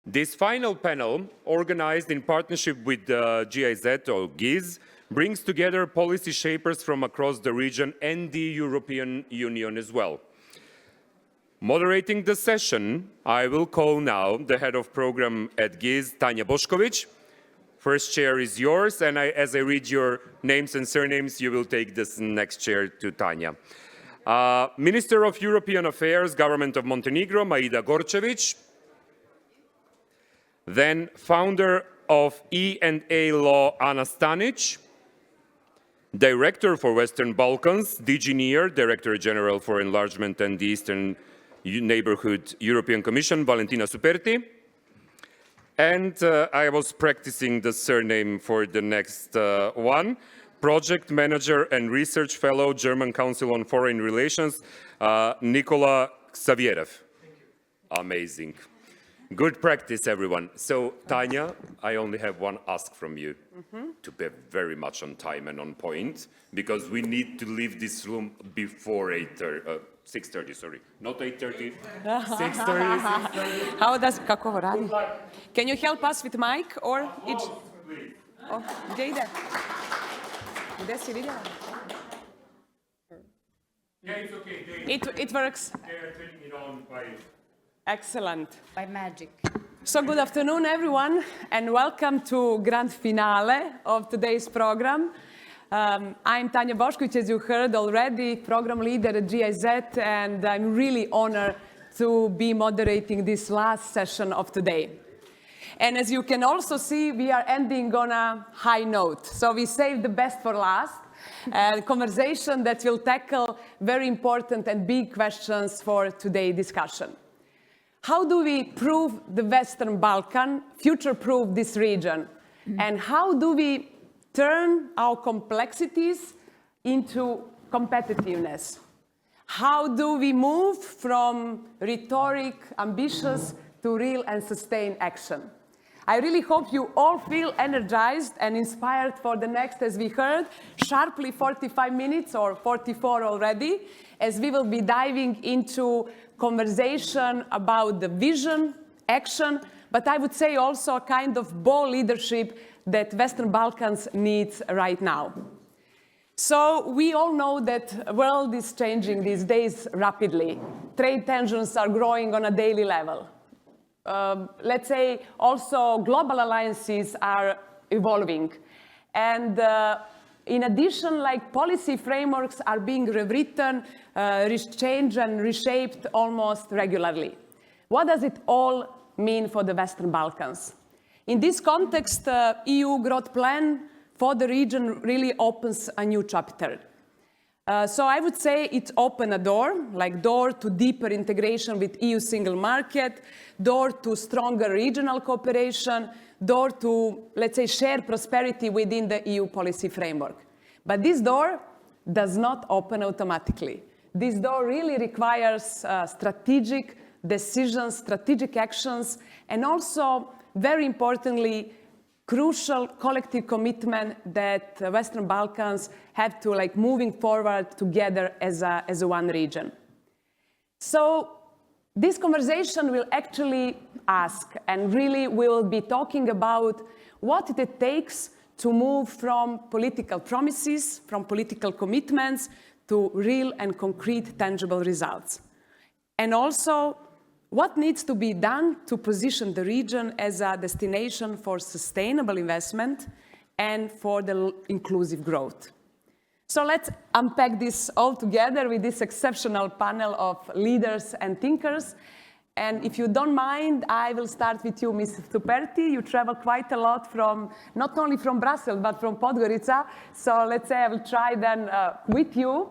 This final panel, organized in partnership with GIZ or GIZ, brings together policy shapers from across the region and the European Union as well. Moderating the session, I will call now the head of program at GIZ, Tanja Bošković. First chair is yours, and as I read your names and surnames, you will take this next chair to Tanja. Minister of European Affairs, Government of Montenegro, Maida Gorčević. Then founder of E&A Law, Ana Stanić. Director for Western Balkans, DG NIR, Director General for Enlargement and the Eastern Neighborhood, European Commission, Valentina Superti. And I was practicing the surname for the next one. Project Manager and Research Fellow, German Council on Foreign Relations, Nikola Xavierev. Amazing. Good practice, everyone. So, Tanja, I only have one ask from you, to be very much on time and on point, because we need to leave this room before 6:30, sorry. Not 8:30, 6:30, 6:30. How does, kako ovo radi? Can you help us with mic or each? Oh, gdje ide? Gdje si vidjela? Yeah, it's okay. It works. They are turning it on by... Excellent. By magic. So good afternoon, everyone, and welcome to grand finale of today's program. I'm Tanja Bošković, as you heard already, program leader at GIZ, and I'm really honored to be moderating this last session of today. And as you can also see, we are ending on a high note. So we saved the best for last, a conversation that will tackle very important and big questions for today's discussion. How do we prove the Western Balkan, future-proof this region? And how do we turn our complexities into competitiveness? How do we move from rhetoric, ambitious, to real and sustained action? I really hope you all feel energized and inspired for the next, as we heard, sharply 45 minutes or 44 already, as we will be diving into conversation about the vision, action, but I would say also a kind of bold leadership that Western Balkans needs right now. So we all know that the world is changing these days rapidly. Trade tensions are growing on a daily level. Let's say also global alliances are evolving. And in addition, like policy frameworks are being rewritten, changed and reshaped almost regularly. What does it all mean for the Western Balkans? In this context, the EU growth plan for the region really opens a new chapter. So I would say it opened a door, like door to deeper integration with EU single market, door to stronger regional cooperation, door to, let's say, shared prosperity within the EU policy framework. But this door does not open automatically. This door really requires strategic decisions, strategic actions, and also, very importantly, crucial collective commitment that the Western Balkans have to, like, moving forward together as a one region. So this conversation will actually ask, and really we will be talking about what it takes to move from political promises, from political commitments, to real and concrete tangible results. And also, what needs to be done to position the region as a destination for sustainable investment and for the inclusive growth. So let's unpack this all together with this exceptional panel of leaders and thinkers. And if you don't mind, I will start with you, Ms. Superti. You travel quite a lot from, not only from Brussels, but from Podgorica. So let's say I will try then with you.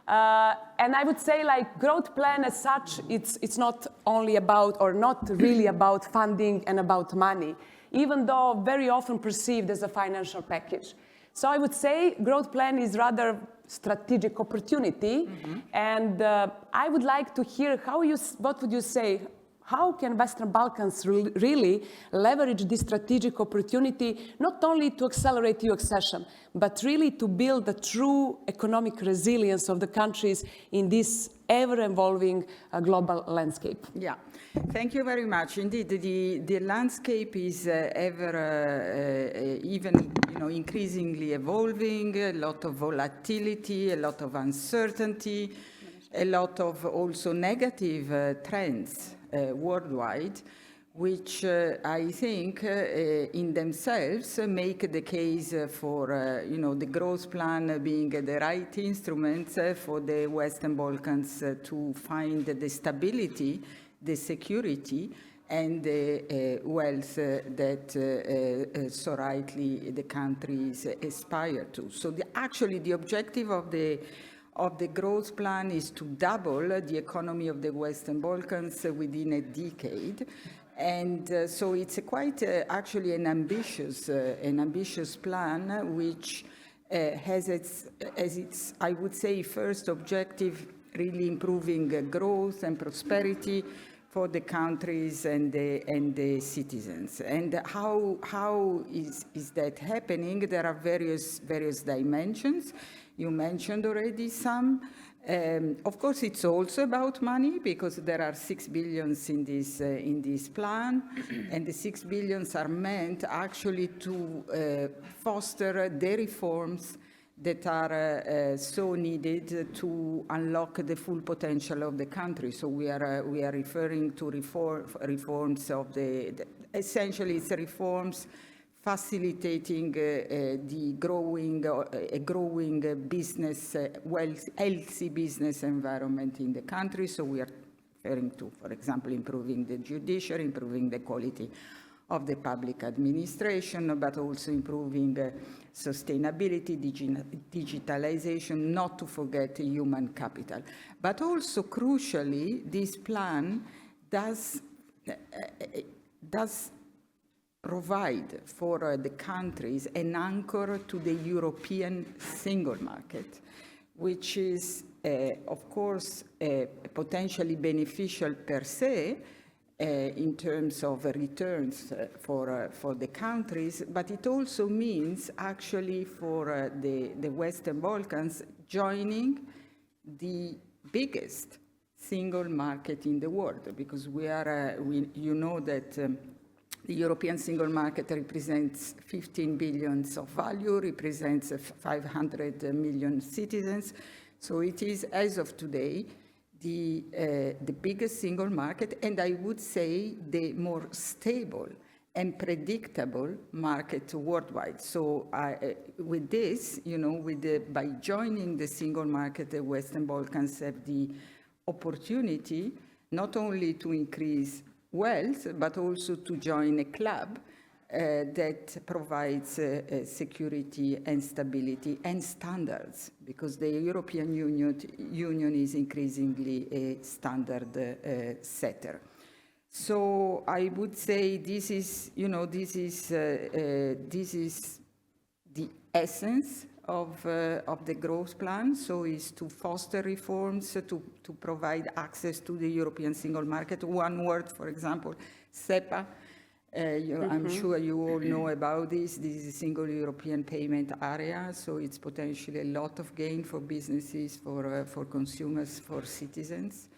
And I would say, like, growth plan as such, it's not only about, or not really about funding and about money, even though very often perceived as a financial package. So I would say growth plan is rather strategic opportunity. And I would like to hear what would you say, how can Western Balkans really leverage this strategic opportunity, not only to accelerate EU accession, but really to build the true economic resilience of the countries in this ever-evolving global landscape? Yeah, thank you very much. Indeed, the landscape is even increasingly evolving, a lot of volatility, a lot of uncertainty, a lot of also negative trends worldwide, which I think in themselves make the case for the growth plan being the right instrument for the Western Balkans to find the stability, the security, and the wealth that so rightly the countries aspire to. So actually the objective of the growth plan is to double the economy of the Western Balkans within a decade. And so it's quite actually an ambitious plan, which has its, I would say, first objective really improving growth and prosperity for the countries and the citizens. And how is that happening? There are various dimensions. You mentioned already some. Of course, it's also about money, because there are 6 billion in this plan, and the 6 billion are meant actually to foster the reforms that are so needed to unlock the full potential of the country. So we are referring to reforms of essentially it's reforms facilitating the growing business, healthy business environment in the country. So we are referring to, for example, improving the judiciary, improving the quality of the public administration, but also improving sustainability, digitalization, not to forget human capital. But also, crucially, this plan does provide for the countries an anchor to the European single market, which is, of course, potentially beneficial per se in terms of returns for the countries, but it also means actually for the Western Balkans joining the biggest single market in the world, because you know that the European single market represents 15 billion of value, represents 500 million citizens. So it is, as of today, the biggest single market, and I would say the more stable and predictable market worldwide. So with this, by joining the single market, the Western Balkans have the opportunity not only to increase wealth, but also to join a club that provides security and stability and standards, because the European Union is increasingly a standard setter. So I would say this is the essence of the growth plan. So is to foster reforms, to provide access to the European single market. One word, for example, SEPA. I'm sure you all know about this. This is a single European payment area, so it's potentially a lot of gain for businesses, for consumers, for citizens.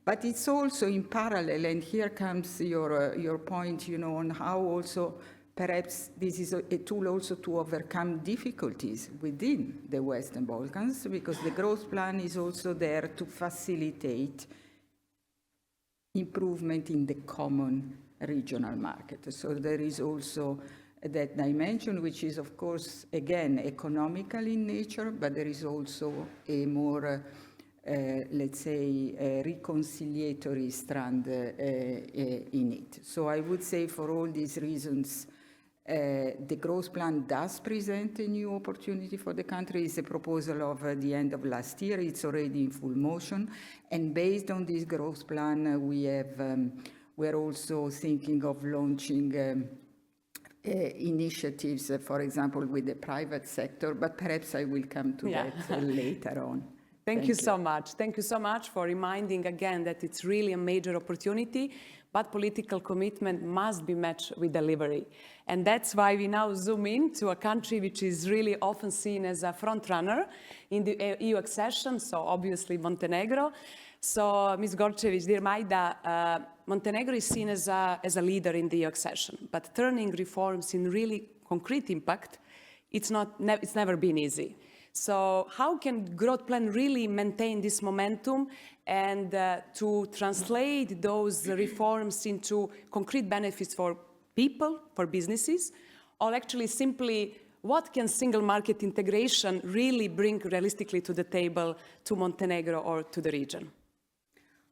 But it's also in parallel, and here comes your point, on how also perhaps this is a tool also to overcome difficulties within the Western Balkans, because the growth plan is also there to facilitate improvement in the common regional market. So there is also that dimension, which is, of course, again, economical in nature, but there is also a more, let's say, reconciliatory strand in it. So I would say for all these reasons, the growth plan does present a new opportunity for the country. It's a proposal of the end of last year. It's already in full motion. And based on this growth plan, we're also thinking of launching initiatives, for example, with the private sector, but perhaps I will come to that later on. Thank you so much. Thank you so much for reminding again that it's really a major opportunity, but political commitment must be matched with delivery. And that's why we now zoom in to a country which is really often seen as a front runner in the EU accession, so obviously Montenegro. So, Ms. Gorcevic, dear Majda, Montenegro is seen as a leader in the EU accession, but turning reforms in really concrete impact, it's never been easy. So how can growth plan really maintain this momentum and to translate those reforms into concrete benefits for people, for businesses, or actually simply what can single market integration really bring realistically to the table to Montenegro or to the region?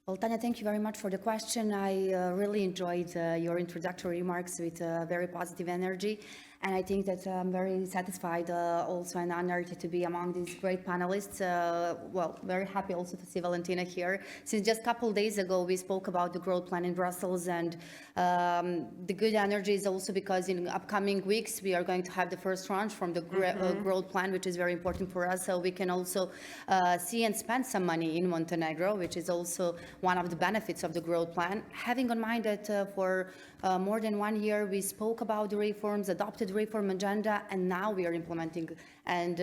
Well, Tanya, thank you very much for the question. I really enjoyed your introductory remarks with very positive energy. And I think that I'm very satisfied also and honored to be among these great panelists. Well, very happy also to see Valentina here. Since just a couple of days ago, we spoke about the growth plan in Brussels, and the good energy is also because in upcoming weeks, we are going to have the first tranche from the growth plan, which is very important for us. So we can also see and spend some money in Montenegro, which is also one of the benefits of the growth plan. Having in mind that for more than 1 year, we spoke about the reforms, adopted reform agenda, and now we are implementing and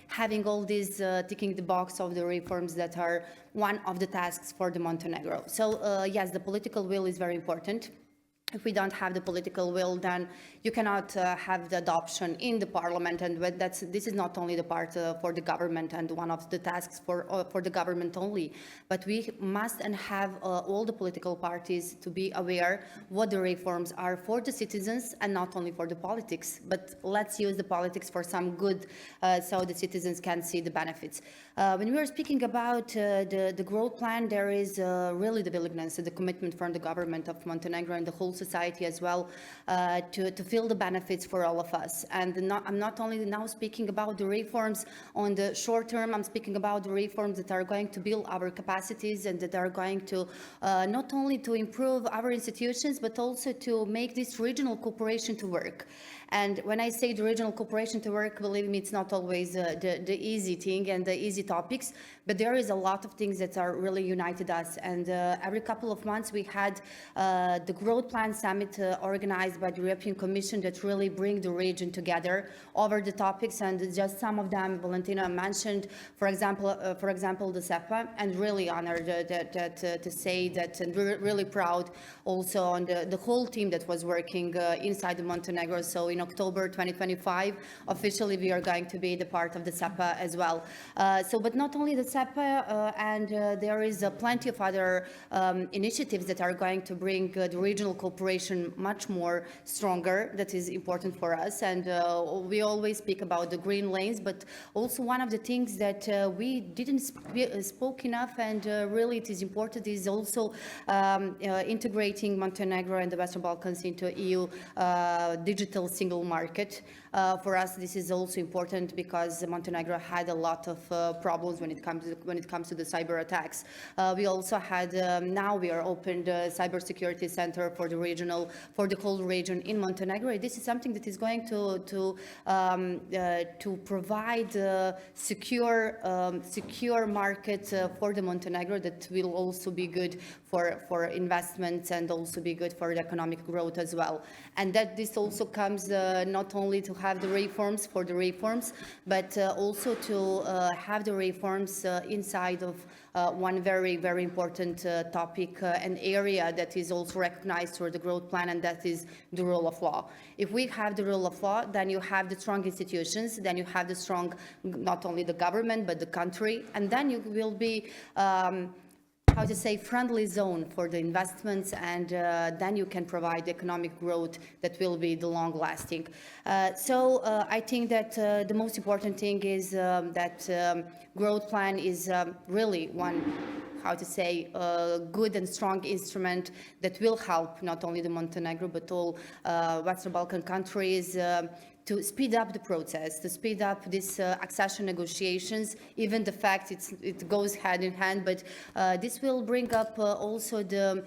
having all these ticking the box of the reforms that are one of the tasks for the Montenegro. So yes, the political will is very important. If we don't have the political will, then you cannot have the adoption in the parliament, and this is not only the part for the government and one of the tasks for the government only, but we must and have all the political parties to be aware what the reforms are for the citizens and not only for the politics, but let's use the politics for some good so the citizens can see the benefits. When we are speaking about the growth plan, there is really the willingness, the commitment from the government of Montenegro and the whole society as well to feel the benefits for all of us. And I'm not only now speaking about the reforms on the short term, I'm speaking about the reforms that are going to build our capacities and that are going to not only to improve our institutions, but also to make this regional cooperation to work. And when I say the regional cooperation to work, believe me, it's not always the easy thing and the easy topics, but there is a lot of things that are really united us. And every couple of months we had the Growth Plan Summit organized by the European Commission that really bring the region together over the topics, and just some of them Valentina mentioned, for example, the SEPA, and really honored to say that, and really proud also on the whole team that was working inside the Montenegro. So in October 2025, officially we are going to be the part of the SEPA as well. But not only the SEPA, and there is plenty of other initiatives that are going to bring the regional cooperation much more stronger. That is important for us. And we always speak about the green lanes, but also one of the things that we didn't spoke enough, and really it is important, is also integrating Montenegro and the Western Balkans into EU digital single market. For us, this is also important because Montenegro had a lot of problems when it comes to the cyber attacks. We also had now we are opened a cybersecurity center for the whole region in Montenegro. This is something that is going to provide secure market for the Montenegro that will also be good for investments and also be good for the economic growth as well. And that this also comes not only to have the reforms for the reforms, but also to have the reforms inside of one very, very important topic and area that is also recognized through the growth plan, and that is the rule of law. If we have the rule of law, then you have the strong institutions, then you have the strong, not only the government, but the country, and then you will be how to say, friendly zone for the investments, and then you can provide economic growth that will be the long lasting. So I think that the most important thing is that growth plan is really one, how to say, good and strong instrument that will help not only the Montenegro but all Western Balkan countries to speed up the process, to speed up this accession negotiations, even the fact it goes hand in hand, but this will bring up also the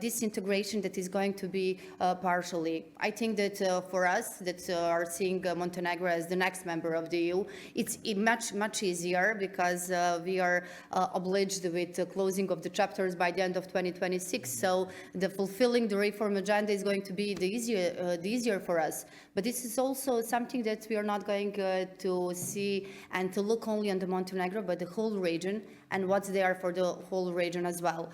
disintegration that is going to be partially. I think that for us that are seeing Montenegro as the next member of the EU, it's much easier because we are obliged with the closing of the chapters by the end of 2026. So the fulfilling the reform agenda is going to be the easier for us. But this is also something that we are not going to see and to look only on the Montenegro, but the whole region and what's there for the whole region as well.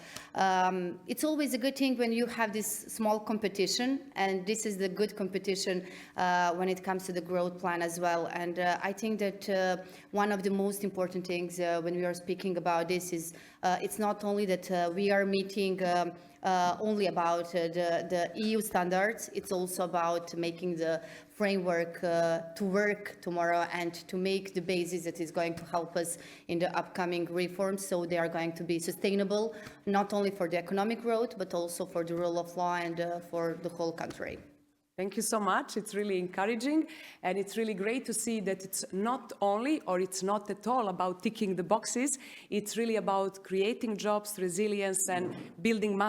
It's always a good thing when you have this small competition, and this is the good competition when it comes to the growth plan as well. And I think that one of the most important things when we are speaking about this is it's not only that we are meeting only about the EU standards, it's also about making the framework to work tomorrow and to make the basis that is going to help us in the upcoming reforms, so they are going to be sustainable, not only for the economic growth, but also for the rule of law and for the whole country. Thank you so much. It's really encouraging, and it's really great to see that it's not only, or it's not at all about ticking the boxes. It's really about creating jobs, resilience, and building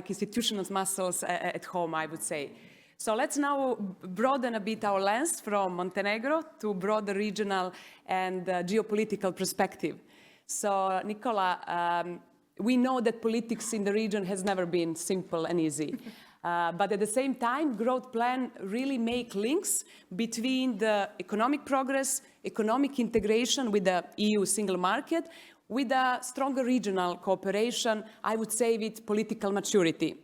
institutional muscles at home, I would say. So let's now broaden a bit our lens from Montenegro to broader regional and geopolitical perspective. So, Nicola, we know that politics in the region has never been simple and easy. But at the same time, growth plan really make links between the economic progress, economic integration with the EU single market, with a stronger regional cooperation, I would say with political maturity.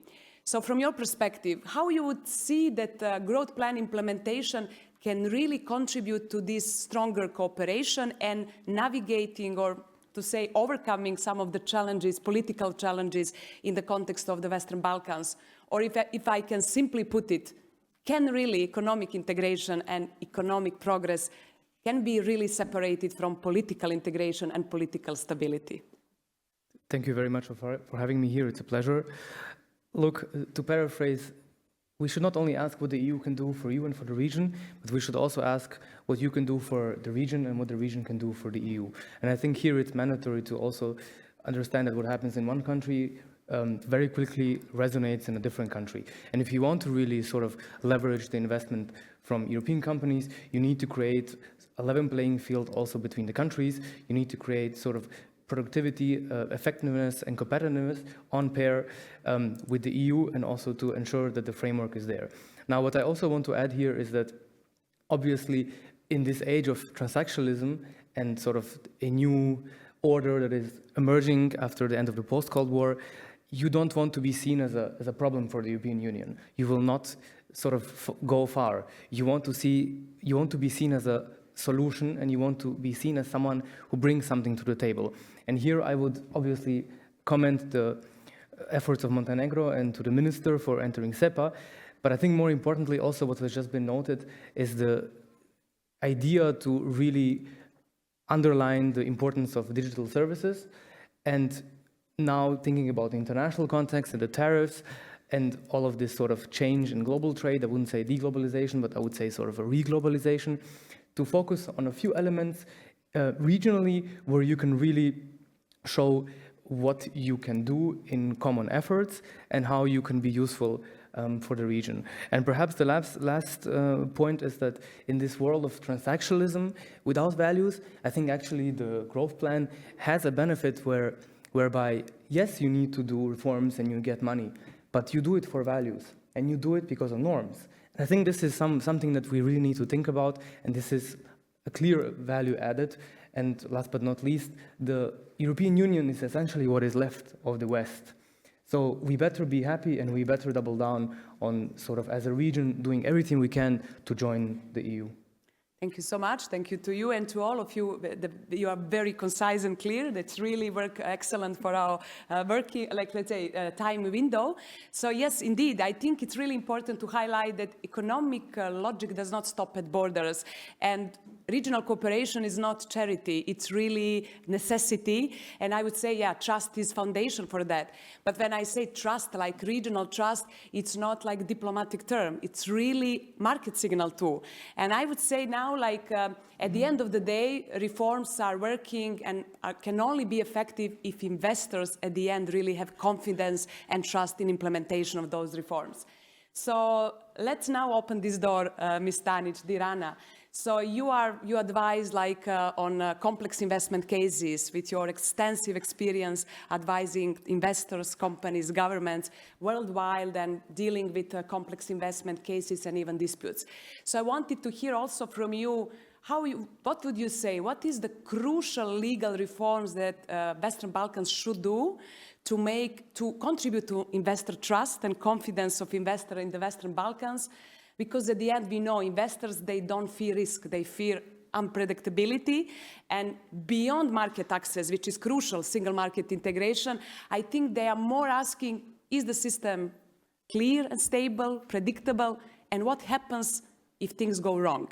So from your perspective, how you would see that growth plan implementation can really contribute to this stronger cooperation and navigating, or to say overcoming, some of the challenges, political challenges in the context of the Western Balkans? Or if I can simply put it, can really economic integration and economic progress can be really separated from political integration and political stability? Thank you very much for having me here. It's a pleasure. Look, to paraphrase, we should not only ask what the EU can do for you and for the region, but we should also ask what you can do for the region and what the region can do for the EU. And I think here it's mandatory to also understand that what happens in one country very quickly resonates in a different country. And if you want to really sort of leverage the investment from European companies, you need to create a level playing field also between the countries. You need to create sort of productivity, effectiveness and competitiveness on pair with the EU, and also to ensure that the framework is there. Now, what I also want to add here is that obviously in this age of transactionalism and sort of a new order that is emerging after the end of the post-Cold War, you don't want to be seen as a problem for the European Union. You will not sort of go far. You want to be seen as a solution, and you want to be seen as someone who brings something to the table. And here I would obviously comment the efforts of Montenegro and to the minister for entering SEPA. But I think more importantly also what has just been noted is the idea to really underline the importance of digital services. And now thinking about the international context and the tariffs and all of this sort of change in global trade, I wouldn't say deglobalization, but I would say sort of a reglobalization, to focus on a few elements regionally where you can really show what you can do in common efforts and how you can be useful for the region. And perhaps the last point is that in this world of transactionalism without values, I think actually the growth plan has a benefit whereby, yes, you need to do reforms and you get money, but you do it for values and you do it because of norms. And I think this is something that we really need to think about, and this is a clear value added. And last but not least, the European Union is essentially what is left of the West. So we better be happy and we better double down on sort of as a region doing everything we can to join the EU. Thank you so much. Thank you to you and to all of you. You are very concise and clear. That's really excellent for our working, time window. So yes, indeed, I think it's really important to highlight that economic logic does not stop at borders. And regional cooperation is not charity, it's really necessity. And I would say, yeah, trust is foundation for that. But when I say trust, like regional trust, it's not like diplomatic term, it's really market signal too. And I would say now, like at the end of the day, reforms are working and can only be effective if investors at the end really have confidence and trust in implementation of those reforms. So let's now open this door, Ms. Stanic, Dirana. So you advise like on complex investment cases with your extensive experience advising investors, companies, governments worldwide and dealing with complex investment cases and even disputes. So I wanted to hear also from you, what would you say, what is the crucial legal reforms that Western Balkans should do to contribute to investor trust and confidence of investors in the Western Balkans? Because at the end, we know investors, they don't fear risk, they fear unpredictability. And beyond market access, which is crucial, single market integration, I think they are more asking, is the system clear and stable, predictable, and what happens if things go wrong?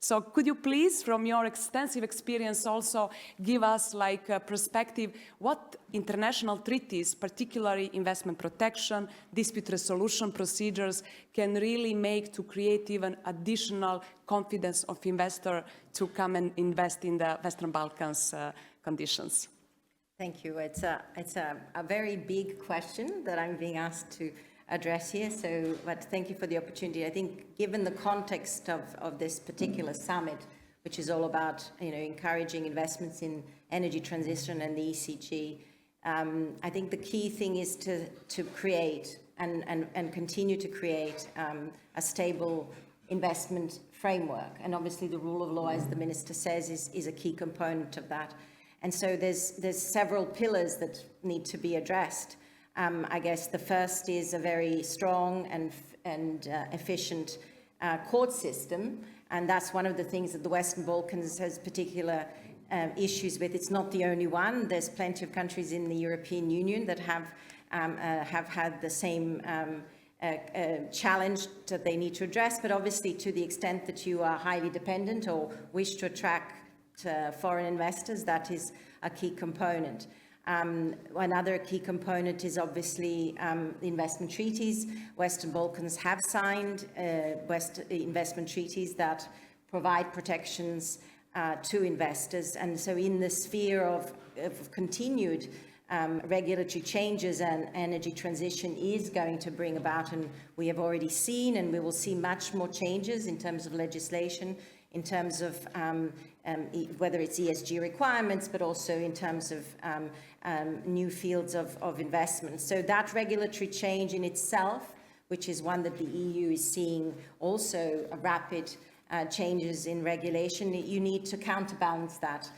So could you please, from your extensive experience, also give us like a perspective, what international treaties, particularly investment protection, dispute resolution procedures, can really make to create even additional confidence of investor to come and invest in the Western Balkans conditions? Thank you. It's a very big question that I'm being asked to address here, but thank you for the opportunity. I think given the context of this particular summit, which is all about encouraging investments in energy transition and the ECG, I think the key thing is to create and continue to create a stable investment framework. And obviously the rule of law, as the Minister says, is a key component of that. And so there's several pillars that need to be addressed. I guess the first is a very strong and efficient court system, and that's one of the things that the Western Balkans has particular issues with. It's not the only one. There's plenty of countries in the European Union that have had the same challenge that they need to address, but obviously to the extent that you are highly dependent or wish to attract foreign investors, that is a key component. Another key component is obviously the investment treaties. Western Balkans have signed investment treaties that provide protections to investors. And so in the sphere of continued regulatory changes, and energy transition is going to bring about, and we have already seen, and we will see much more changes in terms of legislation, in terms of whether it's ESG requirements, but also in terms of new fields of investment. So that regulatory change in itself, which is one that the EU is seeing also a rapid changes in regulation, you need to counterbalance that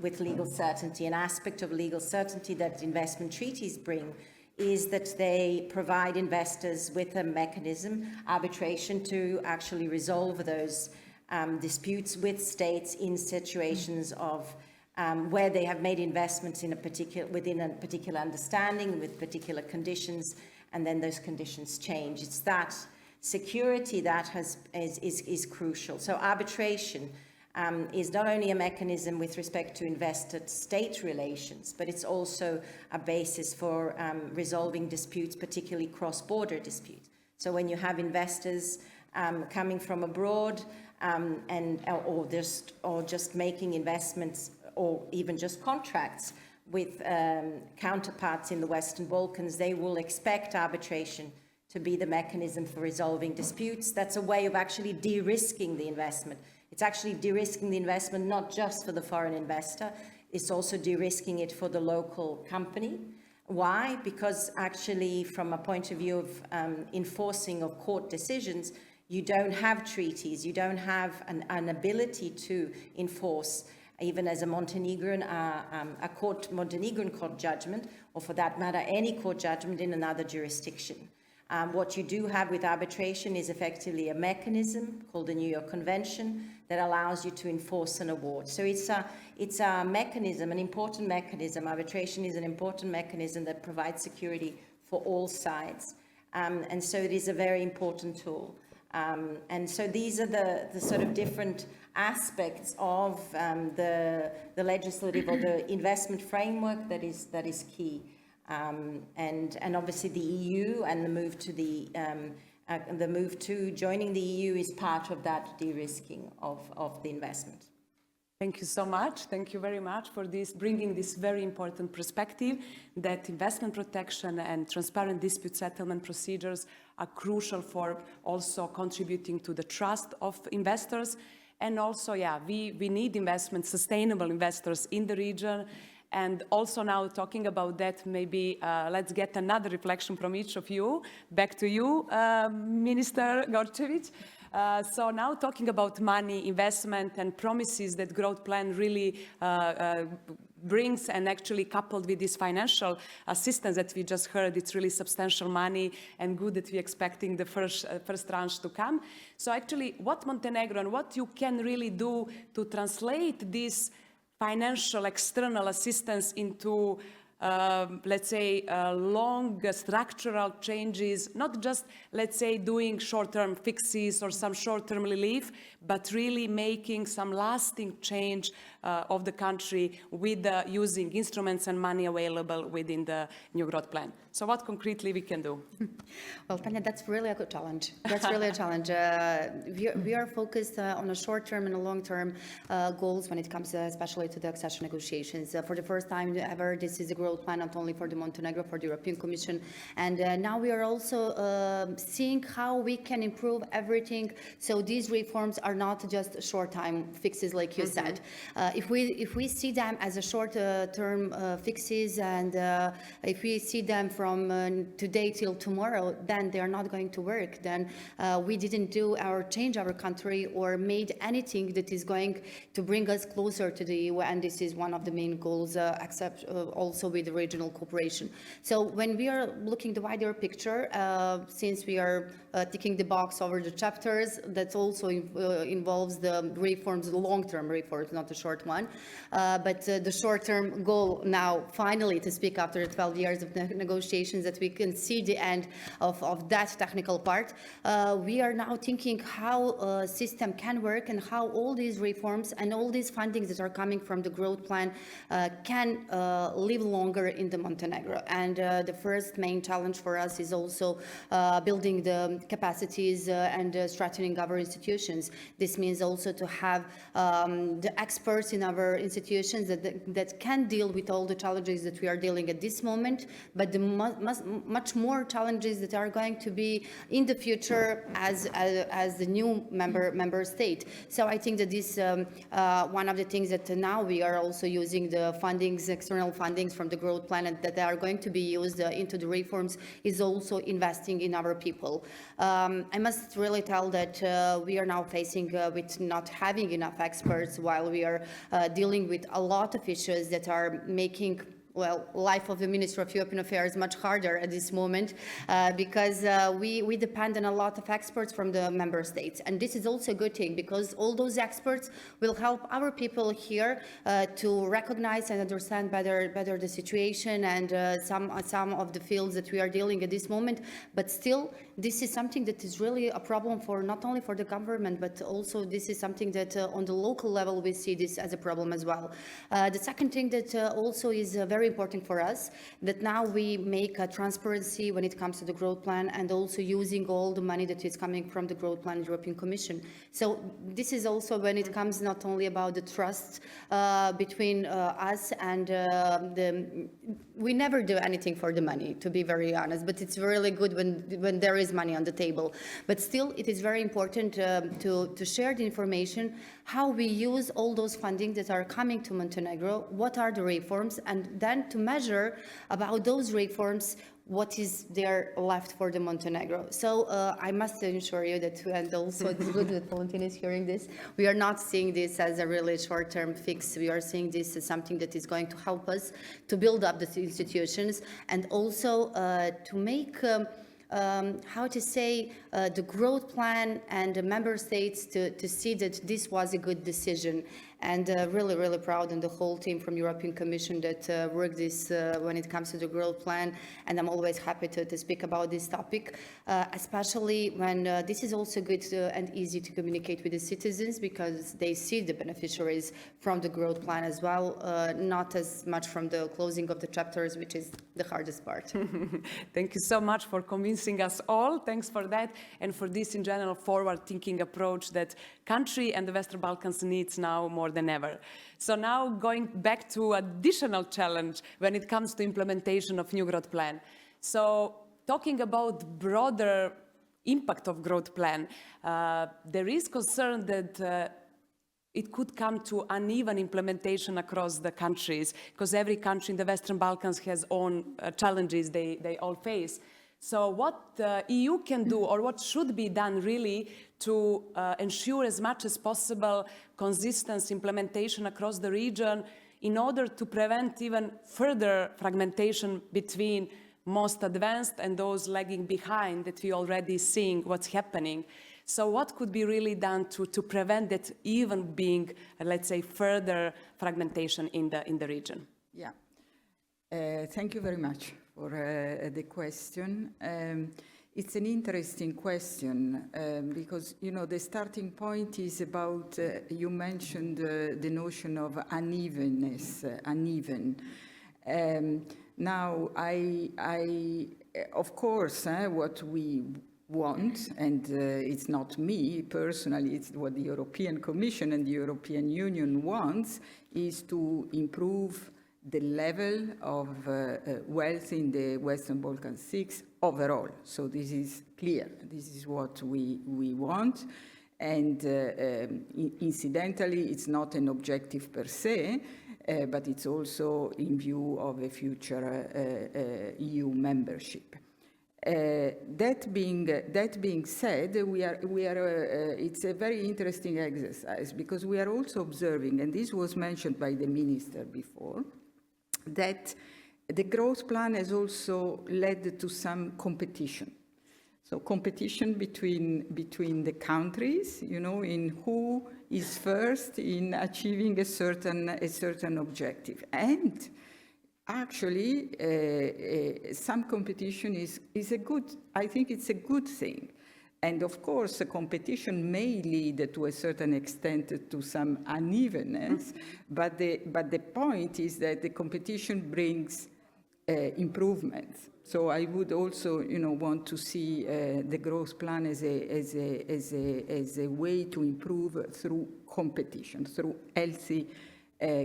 with legal certainty. An aspect of legal certainty that investment treaties bring is that they provide investors with a mechanism, arbitration, to actually resolve those disputes with states in situations of where they have made investments within a particular understanding with particular conditions, and then those conditions change. It's that security that is crucial. So arbitration is not only a mechanism with respect to investor-state relations, but it's also a basis for resolving disputes, particularly cross-border disputes. So when you have investors coming from abroad, or just making investments, or even just contracts with counterparts in the Western Balkans, they will expect arbitration to be the mechanism for resolving disputes. That's a way of actually de-risking the investment. It's actually de-risking the investment not just for the foreign investor, it's also de-risking it for the local company. Why? Because actually, from a point of view of enforcing of court decisions, you don't have treaties, you don't have an ability to enforce, even as a Montenegrin, Montenegrin court judgment, or for that matter, any court judgment in another jurisdiction. What you do have with arbitration is effectively a mechanism called the New York Convention that allows you to enforce an award. So it's a mechanism, an important mechanism. Arbitration is an important mechanism that provides security for all sides. And so it is a very important tool. And so these are the sort of different aspects of the legislative or the investment framework that is key. And obviously the EU and the move to joining the EU is part of that de-risking of the investment. Thank you so much. Thank you very much for this, bringing this very important perspective that investment protection and transparent dispute settlement procedures are crucial for also contributing to the trust of investors. And also, yeah, we need investment, sustainable investors in the region. And also now talking about that, maybe let's get another reflection from each of you. Back to you, Minister Gorcevic. So now talking about money, investment and promises that growth plan really brings, and actually coupled with this financial assistance that we just heard, it's really substantial money and good that we're expecting the first tranche to come. So actually what Montenegro and what you can really do to translate this financial external assistance into let's say, long structural changes, not just, let's say, doing short-term fixes or some short-term relief, but really making some lasting change of the country with using instruments and money available within the new growth plan. So what concretely we can do? Well, Tanya, that's really a good challenge. That's really a challenge. We are focused on a short-term and a long-term goals when it comes especially to the accession negotiations. For the first time ever, this is a growth plan not only for the Montenegro, for the European Commission. And now we are also seeing how we can improve everything. So these reforms are not just short-time fixes, like you said. If we see them as a short-term fixes, and if we see them from today till tomorrow, then they are not going to work. Then we didn't do change our country or made anything that is going to bring us closer to the EU, and this is one of the main goals, except also with the regional cooperation. So when we are looking the wider picture, since we are ticking the box over the chapters, that also involves the reforms, the long-term reforms, not the short one, but the short-term goal now, finally, to speak after 12 years of negotiations, that we can see the end of that technical part. We are now thinking how system can work and how all these reforms and all these fundings that are coming from the growth plan can live longer in the Montenegro. And the first main challenge for us is also building the capacities and strengthening our institutions. This means also to have the experts in our institutions that can deal with all the challenges that we are dealing at this moment, but the much more challenges that are going to be in the future as the new member state. So I think that this one of the things that now we are also using the fundings, external fundings from the growth plan, and that are going to be used into the reforms, is also investing in our people. I must really tell that we are now facing with not having enough experts, while we are dealing with a lot of issues that are making life of the Minister of European Affairs much harder at this moment, because we depend on a lot of experts from the member states. And this is also a good thing, because all those experts will help our people here to recognize and understand better the situation and some of the fields that we are dealing at this moment. But still, this is something that is really a problem for not only for the government, but also this is something that on the local level we see this as a problem as well. The second thing that also is very important for us, that now we make a transparency when it comes to the growth plan, and also using all the money that is coming from the growth plan, European Commission. So this is also when it comes not only about the trust between us and we never do anything for the money, to be very honest, but it's really good when there is money on the table. But still, it is very important to share the information, how we use all those funding that are coming to Montenegro, what are the reforms, and then to measure about those reforms what is there left for the Montenegro. So I must assure you that, and also it's good that Valentina is hearing this, we are not seeing this as a really short-term fix. We are seeing this as something that is going to help us to build up the institutions, and also to make how to say, the growth plan and the member states to see that this was a good decision. And really, really proud, and the whole team from European Commission that worked this when it comes to the growth plan. And I'm always happy to speak about this topic, especially when this is also good and easy to communicate with the citizens, because they see the beneficiaries from the growth plan as well, not as much from the closing of the chapters, which is the hardest part. Thank you so much for convincing us all. Thanks for that, and for this in general forward-thinking approach that country and the Western Balkans needs now more than ever. So now going back to additional challenge when it comes to implementation of new growth plan. So talking about broader impact of growth plan, there is concern that it could come to uneven implementation across the countries, because every country in the Western Balkans has own challenges they all face. So what the EU can do, or what should be done really to ensure as much as possible consistent implementation across the region in order to prevent even further fragmentation between most advanced and those lagging behind that we already seeing what's happening. So what could be really done to prevent that even being, let's say, further fragmentation in the region? Yeah, thank you very much for the question. It's an interesting question because, you know, the starting point is about, you mentioned the notion of unevenness, uneven. Now, of course, what we want, and it's not me personally, it's what the European Commission and the European Union wants, is to improve the level of wealth in the Western Balkans 6 overall. So this is clear. This is what we want. And incidentally, it's not an objective per se, but it's also in view of a future EU membership. That being said, it's a very interesting exercise, because we are also observing, and this was mentioned by the minister before, that the growth plan has also led to some competition. So competition between the countries, you know, in who is first in achieving a certain objective. And actually, some competition is a good, I think it's a good thing. And of course, a competition may lead to a certain extent to some unevenness, but the point is that the competition brings improvements. So I would also, you know, want to see the growth plan as a way to improve through competition, through healthy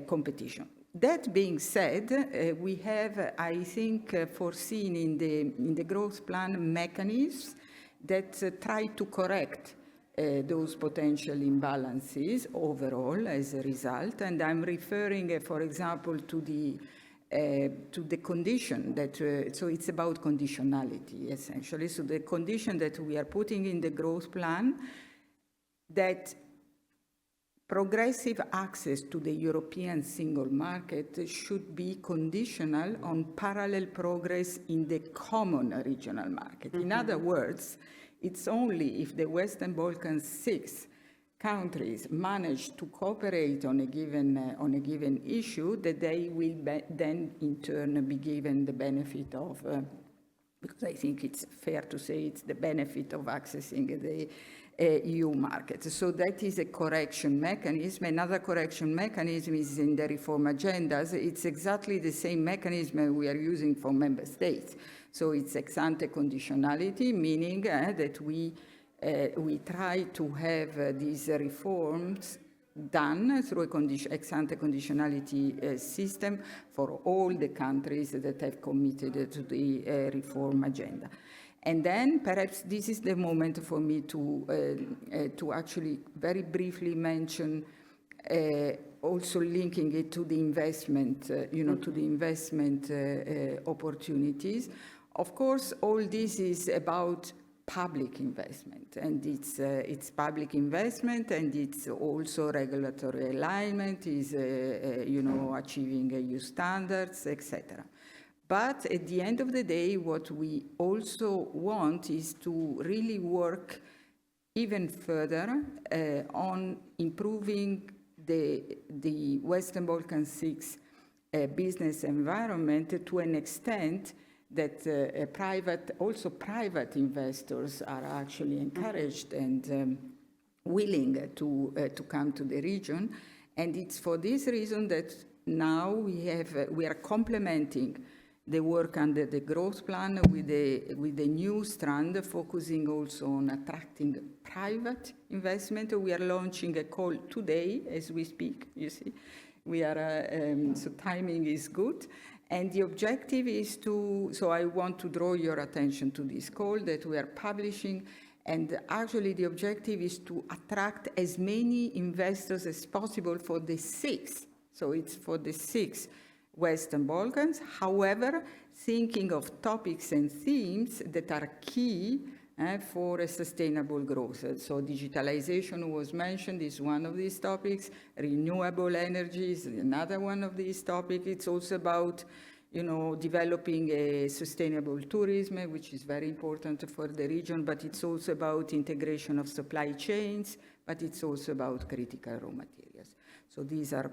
competition. That being said, we have, I think, foreseen in the growth plan mechanisms that try to correct those potential imbalances overall as a result. And I'm referring, for example, to the condition that, so it's about conditionality, essentially. So the condition that we are putting in the growth plan, that progressive access to the European single market should be conditional on parallel progress in the common regional market. In other words, it's only if the Western Balkans 6 countries manage to cooperate on a given issue that they will then in turn be given the benefit of, because I think it's fair to say it's the benefit of accessing the EU market. So that is a correction mechanism. Another correction mechanism is in the reform agendas. It's exactly the same mechanism we are using for member states. So it's ex-ante conditionality, meaning that we try to have these reforms done through a ex-ante conditionality system for all the countries that have committed to the reform agenda. And then perhaps this is the moment for me to actually very briefly mention also linking it to the investment, to the investment opportunities. Of course, all this is about public investment, and it's public investment, and it's also regulatory alignment, is achieving EU standards, etc. But at the end of the day, what we also want is to really work even further on improving the Western Balkan 6 business environment to an extent that also private investors are actually encouraged and willing to come to the region. And it's for this reason that now we are complementing the work under the growth plan with a new strand focusing also on attracting private investment. We are launching a call today as we speak, you see. We are, so timing is good. And the objective is so I want to draw your attention to this call that we are publishing. And actually the objective is to attract as many investors as possible for the 6. So it's for the 6 Western Balkans. However, thinking of topics and themes that are key for a sustainable growth. So digitalization was mentioned, is one of these topics. Renewable energy is another one of these topics. It's also about, developing a sustainable tourism, which is very important for the region, but it's also about integration of supply chains, but it's also about critical raw materials. So these are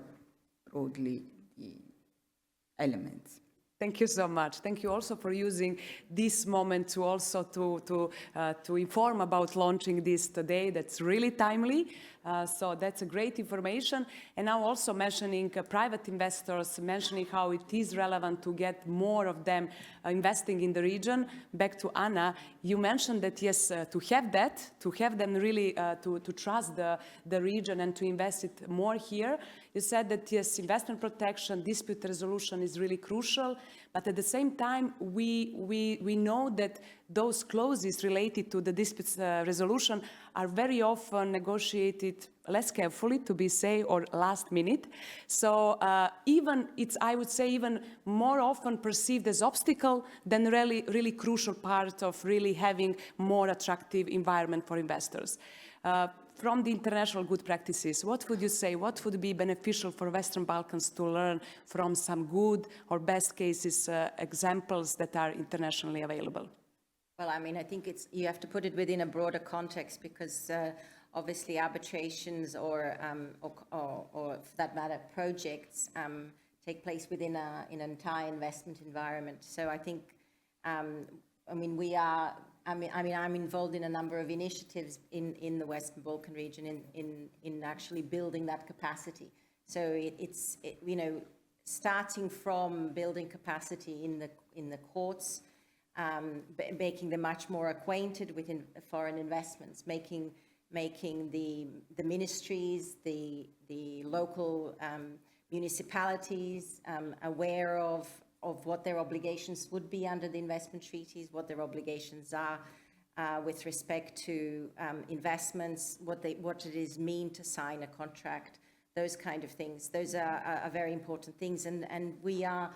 broadly the elements. Thank you so much. Thank you also for using this moment to also to inform about launching this today. That's really timely. So that's a great information. And now also mentioning private investors, mentioning how it is relevant to get more of them investing in the region. Back to Anna, you mentioned that yes, to have them really to trust the region and to invest it more here. You said that yes, investment protection, dispute resolution is really crucial, but at the same time, we know that those clauses related to the dispute resolution are very often negotiated less carefully, to be say, or last minute. So even it's, I would say, even more often perceived as obstacle than really crucial part of really having more attractive environment for investors. From the international good practices, what would you say, what would be beneficial for Western Balkans to learn from some good or best cases, examples that are internationally available? Well, I mean, I think you have to put it within a broader context because obviously arbitrations or for that matter, projects take place within an entire investment environment. So I think, I'm involved in a number of initiatives in the Western Balkan region in actually building that capacity. So it's starting from building capacity in the courts, making them much more acquainted with foreign investments, making the ministries, the local municipalities aware of what their obligations would be under the investment treaties, what their obligations are with respect to investments, what it is mean to sign a contract, those kind of things. Those are very important things, and we are,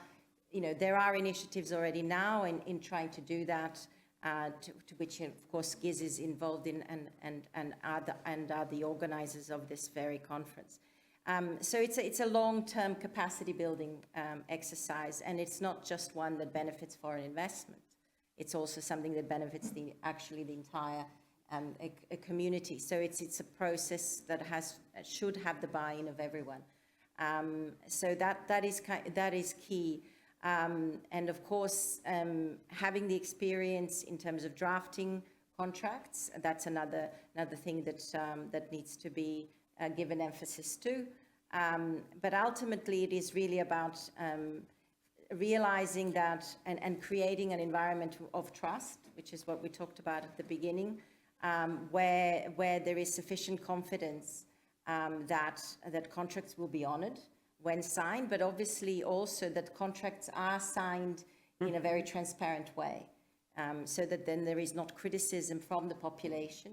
there are initiatives already now in trying to do that, to which of course GIZ is involved in and are the organizers of this very conference. So it's a long-term capacity building exercise, and it's not just one that benefits foreign investment. It's also something that benefits the entire a community. So it's a process that should have the buy-in of everyone. So that is key. And of course, having the experience in terms of drafting contracts, that's another thing that needs to be given emphasis to. But ultimately, it is really about realizing that and creating an environment of trust, which is what we talked about at the beginning, where there is sufficient confidence that contracts will be honored when signed, but obviously also that contracts are signed in a very transparent way, so that then there is not criticism from the population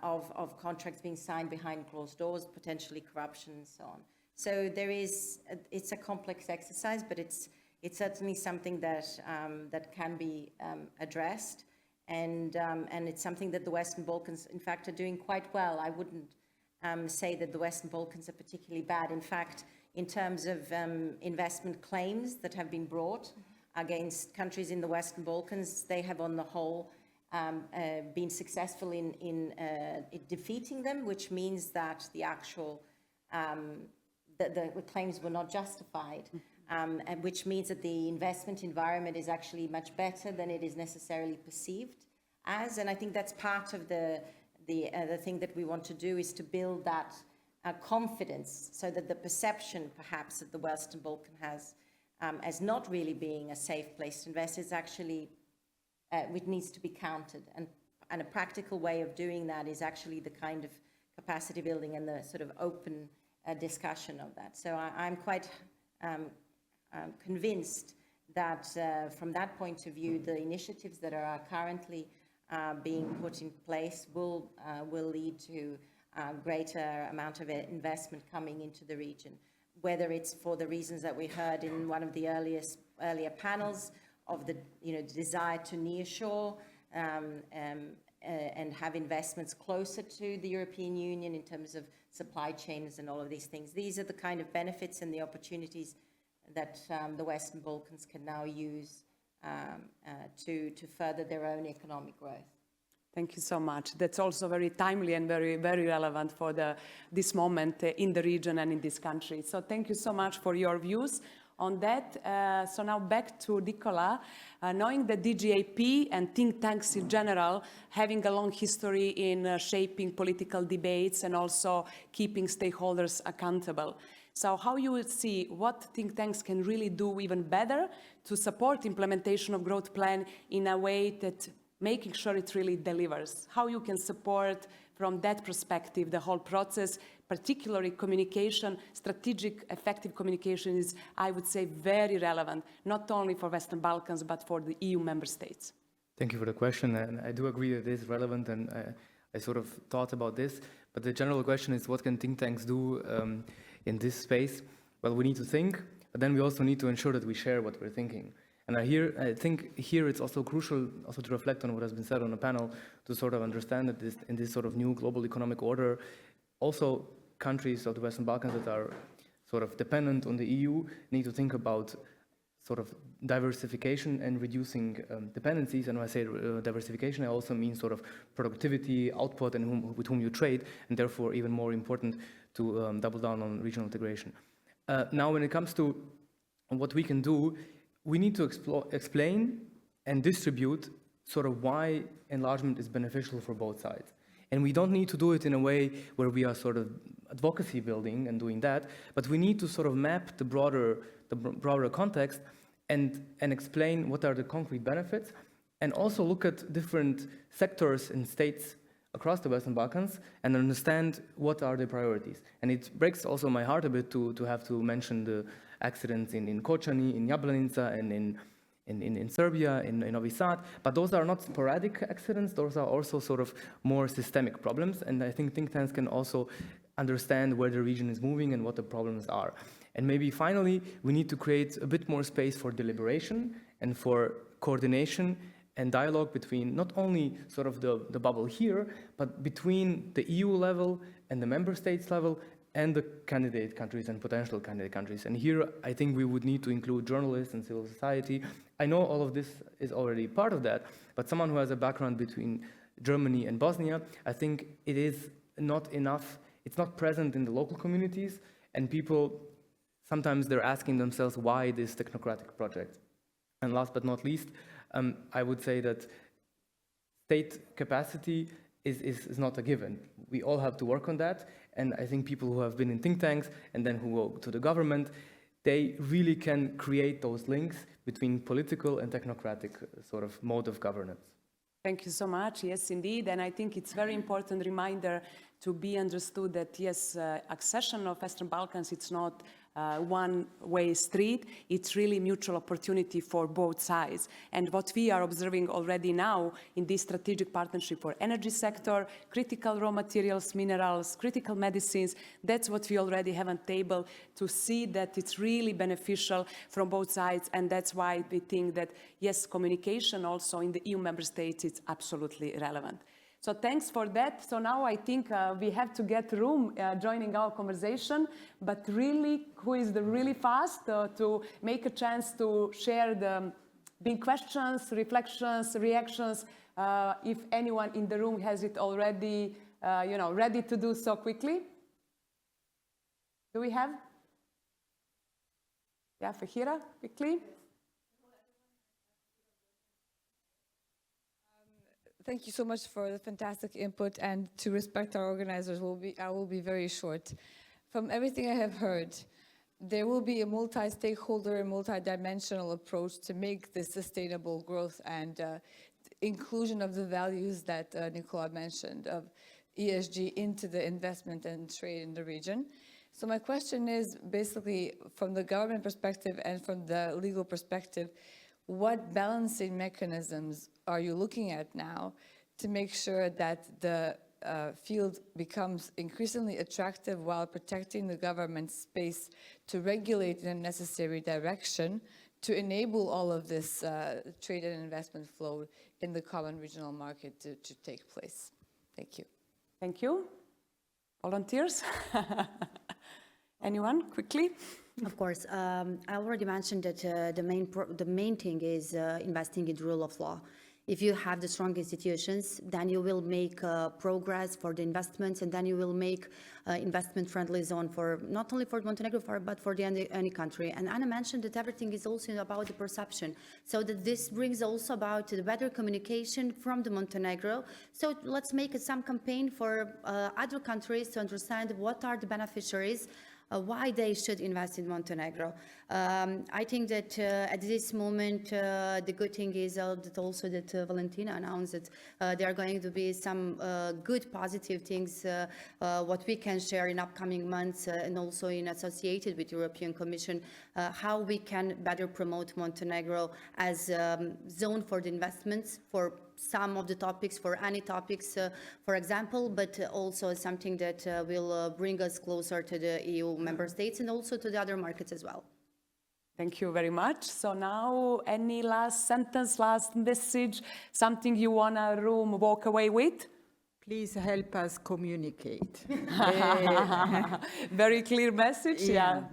of contracts being signed behind closed doors, potentially corruption and so on. So it's a complex exercise, but it's certainly something that can be addressed, and it's something that the Western Balkans, in fact, are doing quite well. I wouldn't say that the Western Balkans are particularly bad. In fact, in terms of investment claims that have been brought against countries in the Western Balkans, they have on the whole been successful in defeating them, which means that the actual the claims were not justified, and which means that the investment environment is actually much better than it is necessarily perceived as. And I think that's part of the thing that we want to do, is to build that confidence, so that the perception perhaps that the Western Balkan has as not really being a safe place to invest is actually, it needs to be countered. And a practical way of doing that is actually the kind of capacity building and the sort of open discussion of that. So I'm quite convinced that from that point of view, the initiatives that are currently being put in place will lead to greater amount of investment coming into the region, whether it's for the reasons that we heard in one of the earlier panels of the desire to nearshore and have investments closer to the European Union in terms of supply chains and all of these things. These are the kind of benefits and the opportunities that the Western Balkans can now use to further their own economic growth. Thank you so much. That's also very timely and very, very relevant for this moment in the region and in this country. So thank you so much for your views on that. So now back to Nicola. Knowing that DGAP and think tanks in general having a long history in shaping political debates and also keeping stakeholders accountable. So how you will see what think tanks can really do even better to support implementation of growth plan in a way that making sure it really delivers, how you can support from that perspective the whole process, particularly communication, strategic, effective communication is, I would say, very relevant, not only for Western Balkans, but for the EU member states. Thank you for the question, and I do agree that it is relevant, and I sort of thought about this, but the general question is, what can think tanks do in this space? Well, we need to think, but then we also need to ensure that we share what we're thinking. And I think here it's also crucial also to reflect on what has been said on the panel, to sort of understand that in this sort of new global economic order, also countries of the Western Balkans that are sort of dependent on the EU need to think about sort of diversification and reducing dependencies. And when I say diversification, I also mean sort of productivity, output, and with whom you trade, and therefore even more important to double down on regional integration. Now, when it comes to what we can do, we need to explain and distribute sort of why enlargement is beneficial for both sides. And we don't need to do it in a way where we are sort of advocacy building and doing that, but we need to sort of map the broader context and explain what are the concrete benefits, and also look at different sectors and states across the Western Balkans and understand what are the priorities. And it breaks also my heart a bit to have to mention the accidents in Kočani, in Jablanica, and in Serbia, in Novi Sad, but those are not sporadic accidents, those are also sort of more systemic problems, and I think think tanks can also understand where the region is moving and what the problems are. And maybe finally, we need to create a bit more space for deliberation and for coordination and dialogue between not only sort of the bubble here, but between the EU level and the member states level and the candidate countries and potential candidate countries. And here, I think we would need to include journalists and civil society. I know all of this is already part of that, but someone who has a background between Germany and Bosnia, I think it is not enough. It's not present in the local communities, and people, sometimes they're asking themselves, why this technocratic project? And last but not least, I would say that state capacity is not a given. We all have to work on that. And I think people who have been in think tanks and then who go to the government, they really can create those links between political and technocratic sort of mode of governance. Thank you so much. Yes, indeed. And I think it's very important reminder to be understood that, yes, accession of Western Balkans, it's not one-way street. It's really mutual opportunity for both sides. And what we are observing already now in this strategic partnership for energy sector, critical raw materials, minerals, critical medicines, that's what we already have on table to see that it's really beneficial from both sides. And that's why we think that, yes, communication also in the EU member states is absolutely relevant. So thanks for that. So now I think we have to get room joining our conversation, but really, who is the really fast to make a chance to share the big questions, reflections, reactions, if anyone in the room has it already, ready to do so quickly. Do we have? Yeah, Fahira, quickly. Thank you so much for the fantastic input, and to respect our organizers, I will be very short. From everything I have heard, there will be a multi-stakeholder and multi-dimensional approach to make this sustainable growth and inclusion of the values that Nicola mentioned of ESG into the investment and trade in the region. So my question is basically from the government perspective and from the legal perspective, what balancing mechanisms are you looking at now to make sure that the field becomes increasingly attractive while protecting the government's space to regulate in a necessary direction to enable all of this trade and investment flow in the common regional market to take place? Thank you. Thank you. Volunteers? Anyone, quickly? Of course. I already mentioned that the main thing is investing in the rule of law. If you have the strong institutions, then you will make progress for the investments, and then you will make investment-friendly zone for not only for Montenegro, but for any country. And Anna mentioned that everything is also about the perception. So that this brings also about the better communication from the Montenegro. So let's make some campaign for other countries to understand what are the beneficiaries, why they should invest in Montenegro. I think that at this moment, the good thing is that also that Valentina announced that there are going to be some good positive things what we can share in upcoming months and also in associated with European Commission, how we can better promote Montenegro as a zone for the investments for some of the topics, for any topics, for example, but also something that will bring us closer to the EU member states and also to the other markets as well. Thank you very much. So now, any last sentence, last message, something you want to walk away with? Please help us communicate. Very clear message, yeah.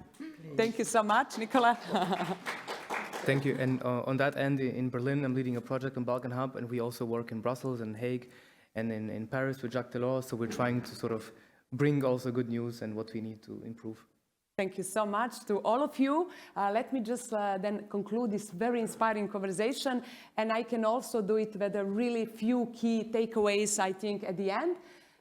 Thank you so much, Nicola. Thank you. And on that end, in Berlin, I'm leading a project on Balkan Hub, and we also work in Brussels and Hague and in Paris with Jacques Delors. So we're trying to sort of bring also good news and what we need to improve. Thank you so much to all of you. Let me just then conclude this very inspiring conversation. And I can also do it with a really few key takeaways, I think, at the end.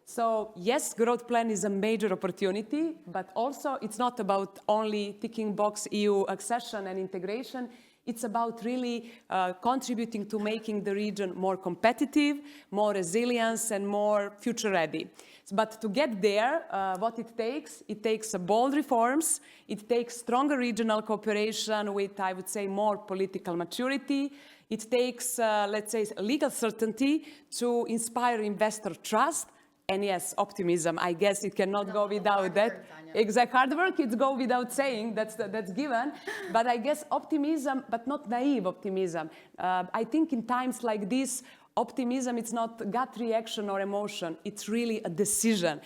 So yes, growth plan is a major opportunity, but also it's not about only ticking box EU accession and integration. It's about really contributing to making the region more competitive, more resilient, and more future-ready. But to get there, what it takes bold reforms, it takes stronger regional cooperation with, I would say, more political maturity. It takes, let's say, legal certainty to inspire investor trust. And yes, optimism, I guess it cannot go without that. Exact hard work, it goes without saying, that's given. But I guess optimism, but not naive optimism. I think in times like this, optimism, it's not gut reaction or emotion. It's really a decision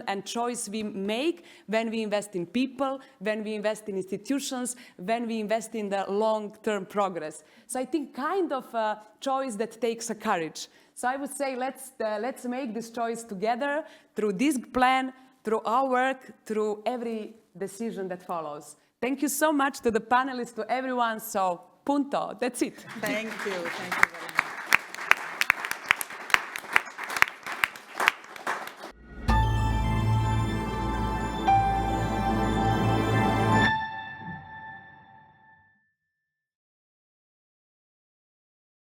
and choice we make when we invest in people, when we invest in institutions, when we invest in the long-term progress. So I think kind of a choice that takes a courage. So I would say let's make this choice together through this plan, through our work, through every decision that follows. Thank you so much to the panelists, to everyone. So, punto. That's it. Thank you. Thank you very much.